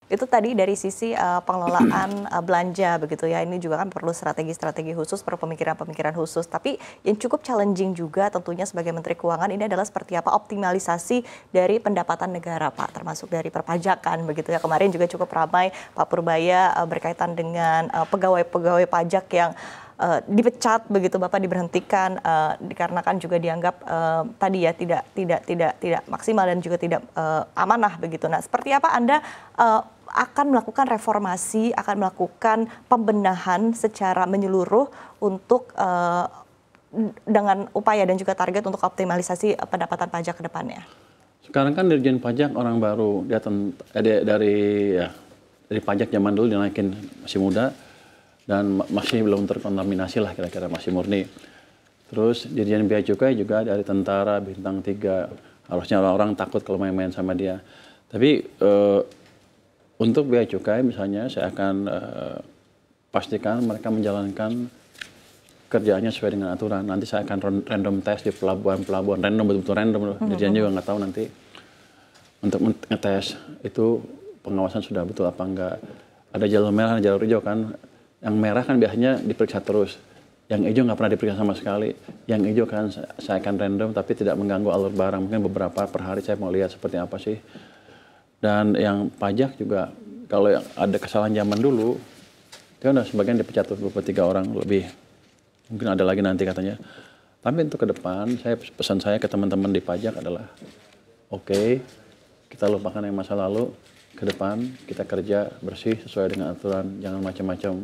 Itu tadi dari sisi pengelolaan belanja begitu ya. Ini juga kan perlu strategi-strategi khusus, perlu pemikiran-pemikiran khusus. Tapi yang cukup challenging juga tentunya sebagai Menteri Keuangan ini adalah seperti apa optimalisasi dari pendapatan negara, Pak, termasuk dari perpajakan begitu ya. Kemarin juga cukup ramai Pak Purbaya berkaitan dengan pegawai-pegawai pajak yang dipecat begitu, Bapak diberhentikan dikarenakan juga dianggap tadi ya tidak maksimal dan juga tidak amanah begitu. Nah, seperti apa Anda akan melakukan reformasi, akan melakukan pembenahan secara menyeluruh untuk dengan upaya dan juga target untuk optimalisasi pendapatan pajak ke depannya? Sekarang kan Dirjen Pajak orang baru, dia dari pajak zaman dulu dinaikin, masih muda dan masih belum terkontaminasi lah, kira-kira masih murni. Terus Dirjen Bea Cukai juga dari tentara bintang 3, harusnya orang-orang takut kalau main-main sama dia. Tapi untuk Bea Cukai misalnya saya akan pastikan mereka menjalankan kerjaannya sesuai dengan aturan. Nanti saya akan random test di pelabuhan-pelabuhan, random, betul-betul random loh. Dirjen juga nggak tahu nanti untuk ngetes itu pengawasan sudah betul apa enggak. Ada jalur merah, jalur hijau kan. Yang merah kan biasanya diperiksa terus. Yang hijau nggak pernah diperiksa sama sekali. Yang hijau kan saya akan random tapi tidak mengganggu alur barang. Mungkin beberapa per hari saya mau lihat seperti apa sih. Dan yang pajak juga, kalau yang ada kesalahan zaman dulu, itu udah sebagian dipecat 23 orang lebih. Mungkin ada lagi nanti katanya. Tapi untuk ke depan, pesan saya ke teman-teman di pajak adalah, oke, kita lupakan yang masa lalu, ke depan kita kerja bersih sesuai dengan aturan, jangan macam-macam.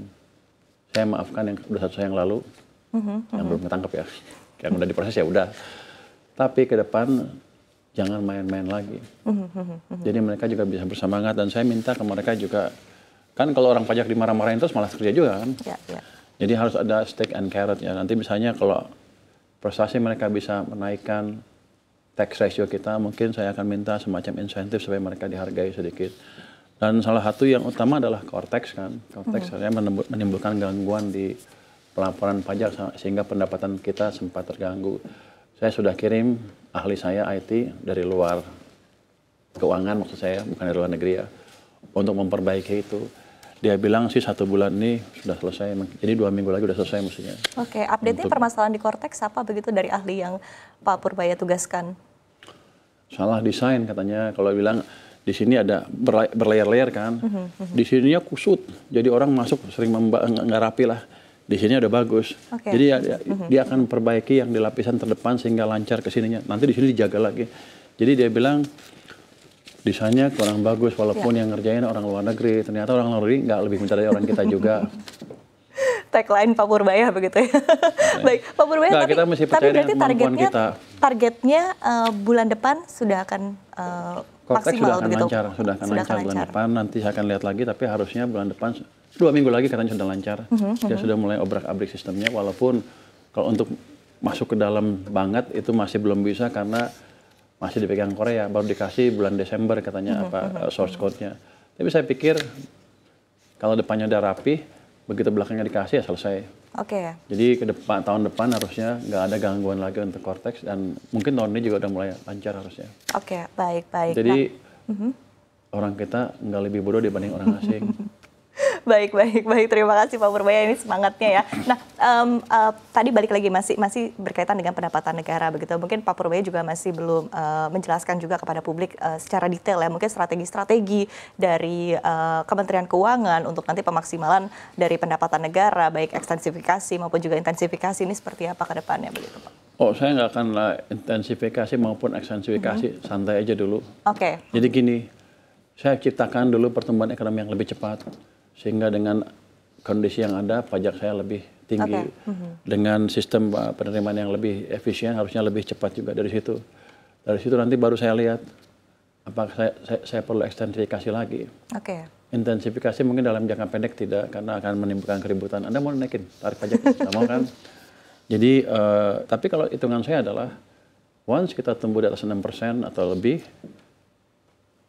Saya maafkan yang dosa saya yang lalu, yang belum ketangkep ya, yang udah diproses ya udah. Tapi ke depan jangan main-main lagi. Jadi mereka juga bisa bersemangat dan saya minta ke mereka juga, kan kalau orang pajak dimarah-marahin terus malas kerja juga kan. Jadi harus ada stick and carrot ya. Nanti misalnya kalau prestasi mereka bisa menaikkan tax ratio kita, mungkin saya akan minta semacam insentif supaya mereka dihargai sedikit. Dan salah satu yang utama adalah Cortex kan. Cortex saya menimbulkan gangguan di pelaporan pajak sehingga pendapatan kita sempat terganggu. Saya sudah kirim ahli saya IT dari luar keuangan maksud saya, bukan dari luar negeri ya, untuk memperbaiki itu. Dia bilang sih 1 bulan ini sudah selesai, jadi 2 minggu lagi sudah selesai mestinya. Oke, update-nya permasalahan di Cortex apa begitu dari ahli yang Pak Purbaya tugaskan? Salah desain katanya, kalau bilang di sini ada berlayer-layer kan, di sininya kusut, jadi orang masuk sering nggak rapi lah. Di sini ada bagus, jadi dia akan perbaiki yang di lapisan terdepan sehingga lancar ke sininya. Nanti di sini dijaga lagi. Jadi dia bilang desainnya kurang bagus, walaupun yang ngerjain orang luar negeri. Ternyata orang luar negeri nggak lebih pintar dari orang kita juga. Tagline Pak Purbaya begitu ya. Baik, Pak Purbaya, nah, kita mesti percaya tapi berarti targetnya bulan depan sudah akan Cortex maksimal begitu? Sudah akan lancar bulan depan. Nanti saya akan lihat lagi, tapi harusnya bulan depan 2 minggu lagi katanya sudah lancar. Dia sudah mulai obrak-abrik sistemnya, walaupun kalau untuk masuk ke dalam banget itu masih belum bisa karena masih dipegang Korea, baru dikasih bulan Desember katanya source code-nya. Tapi saya pikir kalau depannya udah rapi, begitu belakangnya dikasih ya selesai. Jadi ke depan, tahun depan harusnya nggak ada gangguan lagi untuk Cortex dan mungkin tahun ini juga udah mulai lancar harusnya. Baik. Jadi orang kita nggak lebih bodoh dibanding orang asing. Baik. Terima kasih Pak Purbaya, ini semangatnya ya. Nah, tadi balik lagi masih berkaitan dengan pendapatan negara begitu. Mungkin Pak Purbaya juga masih belum menjelaskan juga kepada publik secara detail ya. Mungkin strategi-strategi dari Kementerian Keuangan untuk nanti pemaksimalan dari pendapatan negara, baik ekstensifikasi maupun juga intensifikasi ini seperti apa ke depannya begitu Pak? Oh, saya nggak akan intensifikasi maupun ekstensifikasi, santai aja dulu. Jadi gini, saya ciptakan dulu pertumbuhan ekonomi yang lebih cepat. Sehingga dengan kondisi yang ada, pajak saya lebih tinggi. Dengan sistem penerimaan yang lebih efisien, harusnya lebih cepat juga dari situ. Dari situ nanti baru saya lihat, apakah saya perlu ekstensifikasi lagi. Intensifikasi mungkin dalam jangka pendek tidak, karena akan menimbulkan keributan. Anda mau naikin tarif pajak, nggak mau kan? Jadi, tapi kalau hitungan saya adalah, once kita tumbuh di atas 6% atau lebih,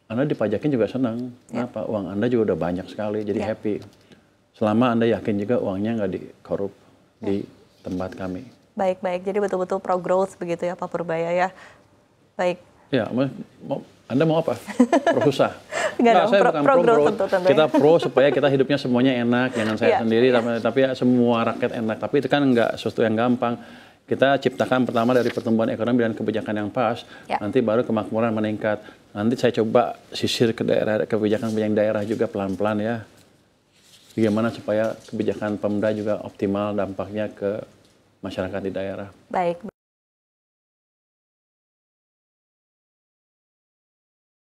Anda dipajakin juga senang. Kenapa? Uang Anda juga udah banyak sekali, jadi happy. Selama Anda yakin juga uangnya nggak dikorup di tempat kami. Baik. Jadi betul-betul pro-growth begitu ya Pak Purbaya ya. Baik. Ya, Anda mau apa? Pro susah? Nggak dong, saya pro- bukan pro pro, growth bro. tentu. Kita pro supaya kita hidupnya semuanya enak, jangan saya Iya, sendiri, iya. tapi ya semua rakyat enak. Tapi itu kan nggak sesuatu yang gampang. Kita ciptakan pertama dari pertumbuhan ekonomi dan kebijakan yang pas, Ya. nanti baru kemakmuran meningkat. Nanti saya coba sisir ke daerah, kebijakan daerah juga pelan-pelan ya. Bagaimana supaya kebijakan Pemda juga optimal dampaknya ke masyarakat di daerah. Baik.